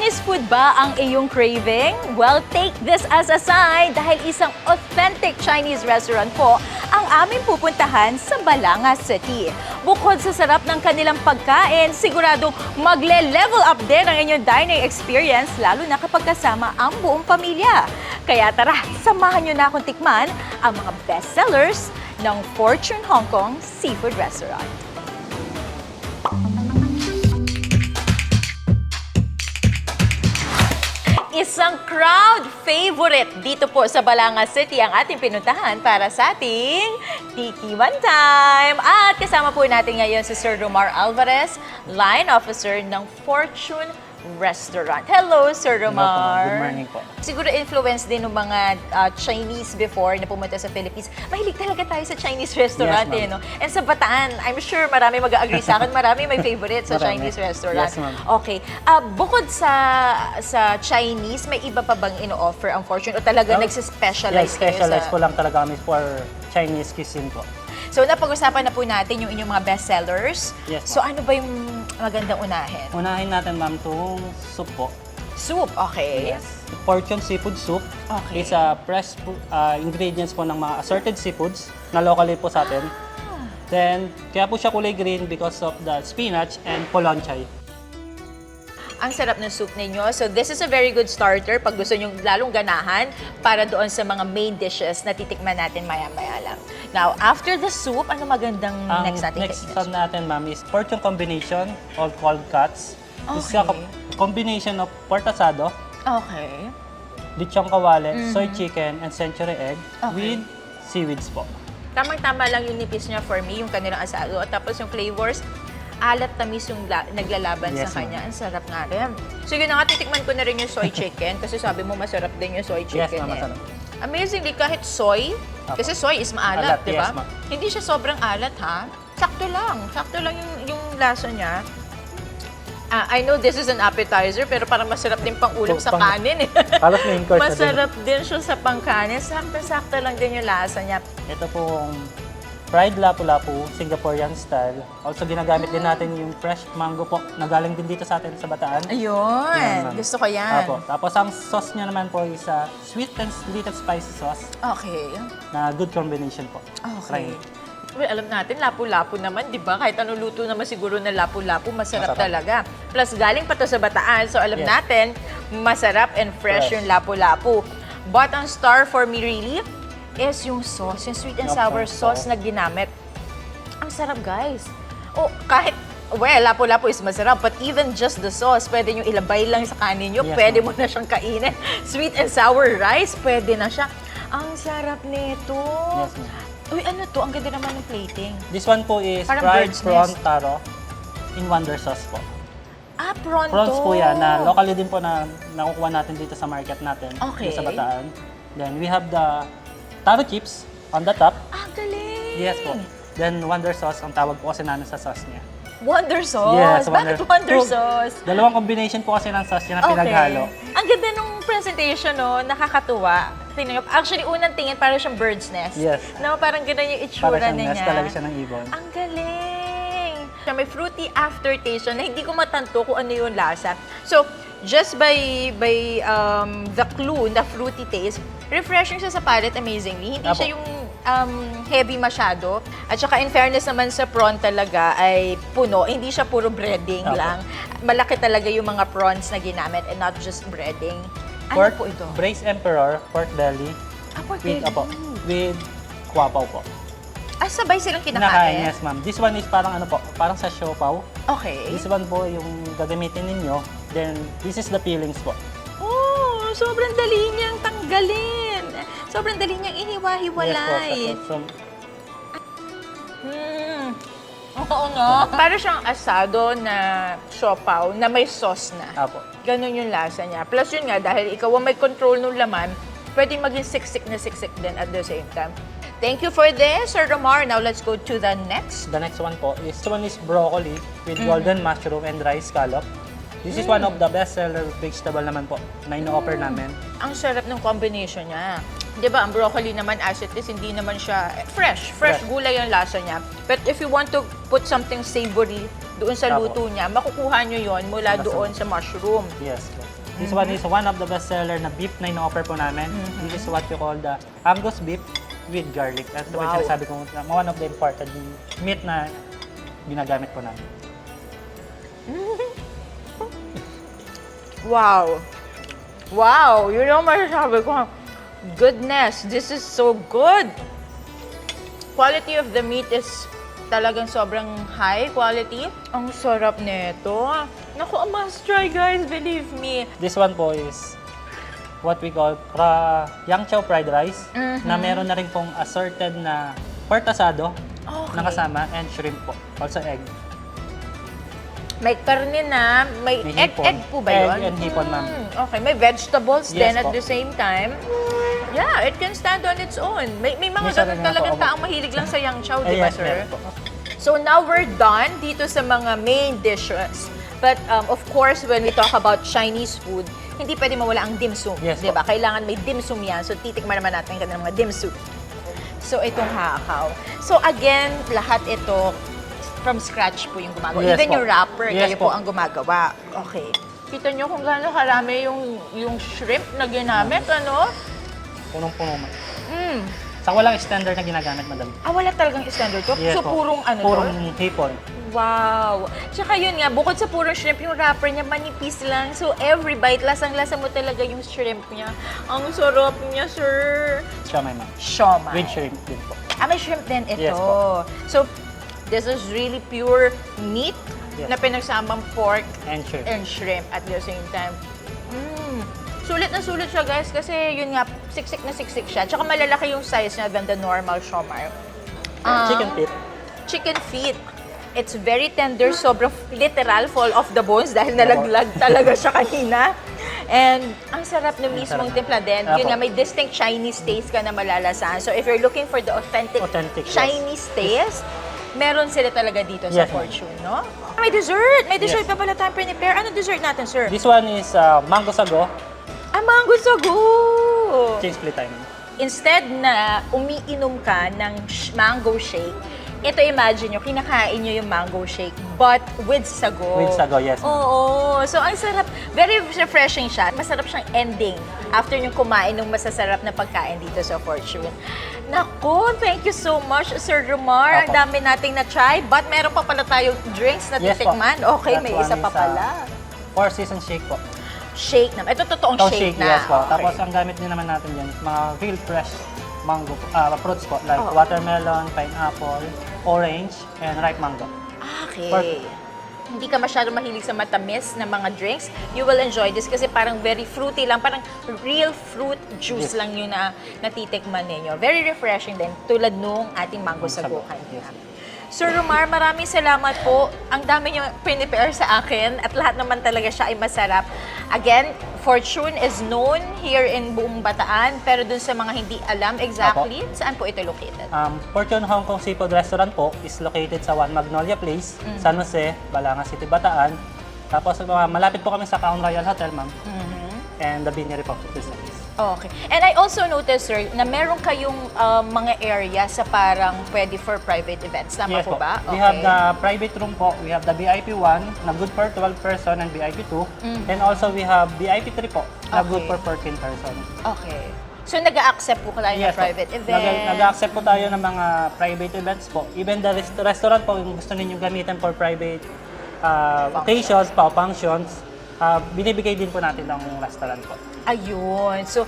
Chinese food ba ang iyong craving? Well, take this as a sign dahil isang authentic Chinese restaurant po ang aming pupuntahan sa Balanga City. Bukod sa sarap ng kanilang pagkain, siguradong magle-level up din ang inyong dining experience, lalo na kapag kasama ang buong pamilya. Kaya tara, samahan nyo na akong tikman ang mga bestsellers ng Fortune Hong Kong Seafood Restaurant. Isang crowd favorite dito po sa Balanga City ang ating pinuntahan para sa ating Tikiman Time. At kasama po natin ngayon si Sir Romar Alvarez, Line Officer ng Fortune Restaurant. Hello, Sir Romar. Good morning po. Siguro influence din ng mga Chinese before na pumunta sa Philippines. Mahilig talaga tayo sa Chinese restaurant, Yes, no? And sa Bataan, I'm sure marami mag-agree sa akin, marami may favorite sa Marami. Chinese restaurant. Yes, ma'am. Okay. Bukod sa Chinese, may iba pa bang ino-offer ang Fortune o talaga nagsispecialize kayo specialize sa... po lang talaga kami for Chinese cuisine po. So, napag-usapan na po natin yung inyong mga bestsellers. Yes, So, ano ba yung magandang unahin? Unahin natin, ma'am, itong soup po. Soup, okay. Fortune Seafood Soup Okay. is a fresh ingredients po ng mga assorted seafoods na locally po sa atin. Then, kaya po siya kulay green because of the spinach and polonchay. Ang sarap ng soup ninyo. So, this is a very good starter pag gusto nyo lalong ganahan para doon sa mga main dishes na titikman natin maya-maya lang. Now, after the soup, ano magandang Ang next natin? next one natin, ma'am, is Fortune Combination or cold cuts. This is a Okay. combination of pork asado, Okay. lechong kawale, soy chicken, and century egg Okay. with seaweeds po. Tamang-tama lang yung nipis niya for me, yung kanilang asado. At tapos yung flavors, alat tamis yung naglalaban Yes, sa ma'am. kanya. Ang sarap nga rin. So yun na nga, titikman ko na rin yung soy chicken kasi sabi mo masarap din yung soy Yes, chicken. ma'am, masarap. Amazingly, kahit soy, Apo. kasi soy is maalat, Alat, di ba? yes, ma'am. Hindi siya sobrang alat, ha? Sakto lang yung lasa niya. I know this is an appetizer, pero parang masarap din pang ulam sa kanin. Halos main course na din. Masarap din siya sa pangkanin. Sakto-sakto lang din yung lasa niya. Ito pong fried lapu-lapu, Singaporean style. Also, ginagamit din natin yung fresh mango po na galing din dito sa atin sa Bataan. Ayun, Yan, ma'am. gusto ko yan. Apo. Tapos, ang sauce niya naman po is sweet and little spicy sauce Okay. na good combination po. Okay. Try. Well, alam natin, lapu-lapu naman, di ba? Kahit anong luto naman siguro na lapu-lapu, masarap Masarap. talaga. Plus, galing pa to sa Bataan, so alam Yes. natin, masarap and fresh Fresh. yung lapu-lapu. But ang star for me really is yung sauce, yung sweet and Yup, sour sauce. sauce na ginamit. Ang sarap, guys. Oh, kahit, well, lapu-lapu is masarap, but even just the sauce, pwede nyo ilabay lang sa kanin nyo, Yes, pwede ma'am. mo na siyang kainin. Sweet and sour rice, pwede na siya. Ang sarap nito. Yes, ma'am. Uy, ano to? Ang ganda naman ng plating. This one po is Parang fried bird's prawn nest. taro in wonder sauce po. Ah, pronto. Prawns po yan na locally din po na nakukuha natin dito sa market natin. Okay. Dito sa Bataan. Then we have the taro chips on the top. Ah, galing. Yes po. Then wonder sauce ang tawag po kasi namin sa sauce niya. Wonder sauce. Yes, Bakit wonder So, sauce? Dalawang combination po kasi ng sauce niya na pinaghalo. Ang ganda nung presentation, no? Nakakatuwa. Tingnan nyo. Actually, unang tingin, parang siyang bird's nest. Yes. No, parang gano'n yung itsura Para siyang niya. nest talaga siya ng ibon. Ang galing! Siya may fruity aftertaste siya na hindi ko matanto kung ano yung lasa. So, just by the clue, the fruity taste, refreshing siya sa palate amazingly. Hindi Apo. siya yung heavy masyado. At saka in fairness naman sa prawn talaga ay puno. Hindi siya puro breading Apo. lang. Malaki talaga yung mga prawns na ginamit and not just breading. Ano Pork, po ito? braised emperor, pork belly, Ah, pork with, belly. with kwapaw po. Ah, sabay silang Kinakain, kinakain? yes ma'am. This one is parang ano po, parang sa siopaw. Okay. This one po yung gagamitin ninyo. Then, this is the peelings po. Oh, sobrang dali niyang tanggalin. Sobrang dali niyang iniwa-hiwalay. Yes po. Oo nga. Para siyang asado na siopaw na may sauce na. Apo. Ganon yung lasa niya. Plus yun nga, dahil ikaw ang may control ng laman, pwedeng maging siksik na siksik din at the same time. Thank you for this, Sir Romar. Now let's go to the next. The next one po is, this one is broccoli with golden mushroom and rice scallop. This is one of the best-seller vegetable naman po na ino-offer namin. Ang sarap ng combination niya. 'Di ba, ang broccoli naman as it is, hindi naman siya fresh Fresh. gulay ang lasa niya. But if you want to put something savory doon sa Apo. luto niya, makukuha nyo yon mula Basta- doon sa mushroom. Yes po. This one is one of the best seller na beef na ino-offer po namin. This is what you call the Angus beef with garlic. At ito po yung Wow. sinasabi ko, one of the important meat na ginagamit po namin. Wow! Wow! Yun ang masasabi ko. Goodness, this is so good! Quality of the meat is talagang sobrang high quality. Ang sarap nito. Naku, a must try guys, believe me. This one po is what we call yang chow fried rice na meron na rin pong assorted na pork asado na kasama and shrimp po. Also egg. May karne na, may May hipon. egg po ba yun? Egg and hipon, ma'am. Okay, may vegetables Yes din at po. the same time. Yeah, it can stand on its own. May mga Minsan rin nga talagang po ako- taong mahilig lang sa yang chow, di ba, Yes, sir? meron po. So now we're done dito sa mga main dishes. But of course, when we talk about Chinese food, hindi pwede mawala ang dim sum. Yes, di ba? Kailangan may dim sum yan. So titikman naman natin ng mga dim sum. So itong hakaw. So again, lahat ito from scratch po yung gumagawa. Yes Even po. yung wrapper, Yes kayo po po. ang gumagawa. Okay. Kita nyo kung gaano karami yung shrimp na ginamit, ano? Punong-puno, ma'am. Mm. Sa walang standard na ginagamit, madam. Wala talagang standard to? Yes So po. purong ano to? Purong hipon. Wow! Tsaka yun nga, bukod sa puro shrimp, yung wrapper niya manipis lang. So every bite, lasang-lasa mo talaga yung shrimp niya. Ang sarap niya, sir! Siomay, ma'am. Siomay. With shrimp din po. May shrimp din ito. Yes po. So, this is really pure meat Yes. na pinagsamang pork And shrimp. and shrimp at the same time. Sulit na sulit siya, guys, kasi yun nga, siksik na siksik siya. Tsaka malalaki yung size niya than the normal siomai. Chicken feet. Chicken feet. It's very tender, sobrang literal fall off the bones dahil nalaglag talaga siya kanina. And ang sarap na mismong sarap. timpla din. Yun Apo. nga, may distinct Chinese taste ka na malalasahan. So if you're looking for the authentic, Authentic, yes. Chinese taste, meron sila talaga dito sa Yes, ma'am. Fortune, no? May dessert! May dessert Yes. pa pala tayong prepare. Ano dessert natin, sir? This one is mango sago. Mango sago! Change split time. Instead na umiinom ka ng mango shake, ito imagine nyo, kinakain nyo yung mango shake, but with sago. With sago, yes. Oo. So, ang sarap. Very refreshing siya. Masarap siyang ending after nyo kumain ng masasarap na pagkain dito sa Fortune. Naku, thank you so much, Sir Romar. Ang Apo. dami nating na-try, but meron pa pala tayong drinks na Yes po. titikman. Okay, That may one isa pa is, pala. Four season shake po. Shake naman. Ito totoong Ito shake, na. yes po. Okay. Tapos ang gamit din naman natin yan, mga real fresh mango, fruits po, like Oh. watermelon, pineapple, orange, and ripe mango. Okay. Perfect. Hindi ka masyadong mahilig sa matamis na mga drinks, you will enjoy this kasi parang very fruity lang, parang real fruit juice Yes. lang yun na natitikman ninyo. Very refreshing din, tulad nung ating mango Sago. sago kanina. Sir Romar, maraming salamat po. Ang dami niyo prepare sa akin at lahat naman talaga siya ay masarap. Again, Fortune is known here in buong Bataan, pero dun sa mga hindi alam exactly, saan po ito located? Fortune Hong Kong Seafood Restaurant po is located sa One Magnolia Place, San Jose, Balanga City, Bataan. Tapos malapit po kami sa Crown Royal Hotel, ma'am. And the Binary po. Okay. And I also noticed, sir, na meron kayong mga area sa parang pwede for private events. Tama Yes po po. ba? We have the private room po. We have the VIP 1 na good for 12 person and VIP 2. And also we have VIP 3 po na good Okay. for 14 person. Okay. So, nag-a-accept po tayo ng Yes po. private events? Nag-accept po tayo ng mga private events po. Even the restaurant po, kung gusto ninyong gamitin for private occasions, functions, binibigay din po natin ng restaurant po. Ayun. So,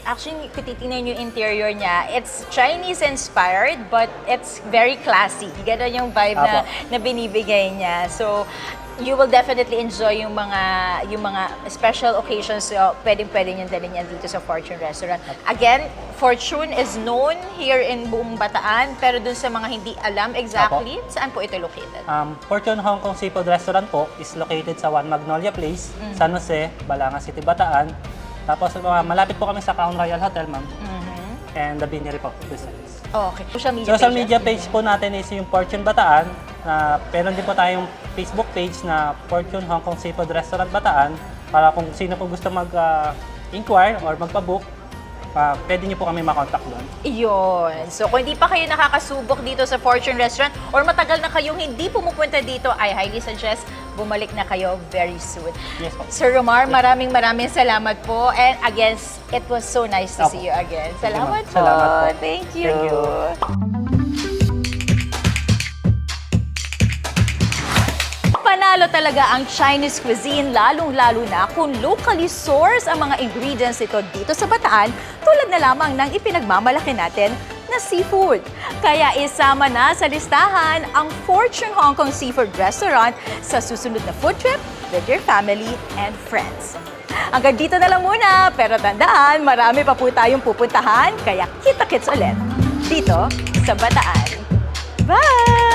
actually, kung titingnan yung interior niya, it's Chinese-inspired, but it's very classy. Ganun yung vibe Apo. na binibigay niya. So, you will definitely enjoy yung mga special occasions. So, pwedeng-pwede nyo dalhin yan dito sa Fortune Restaurant. Again, Fortune is known here in buong Bataan, pero dun sa mga hindi alam exactly, saan po ito located? Fortune Hong Kong Seafood Restaurant po is located sa One Magnolia Place, San Jose, Balanga City, Bataan. Tapos malapit po kami sa Crown Royal Hotel, ma'am. And the Binary po. Okay. Social media page po natin is yung Fortune Bataan. Meron din po tayong Facebook page na Fortune Hong Kong Seafood Restaurant Bataan para kung sino po gusto mag-inquire or magpa-book, pwede niyo po kami makontak doon. Iyon. So kung hindi pa kayo nakakasubok dito sa Fortune Restaurant or matagal na kayong hindi pumupunta dito, I highly suggest bumalik na kayo very soon. Yes po. Sir Romar, maraming salamat po. And again, it was so nice to Opo. see you again. Thank you, Salamat ma'am. po. Salamat po. Thank you. Thank you. Panalo talaga ang Chinese cuisine, lalong-lalo na kung locally sourced ang mga ingredients nito dito sa Bataan, tulad na lamang ng ipinagmamalaki natin na seafood. Kaya isama na sa listahan ang Fortune Hong Kong Seafood Restaurant sa susunod na food trip with your family and friends. Hanggang dito na lang muna, pero tandaan, marami pa po tayong pupuntahan, kaya kita-kits ulit dito sa Bataan. Bye!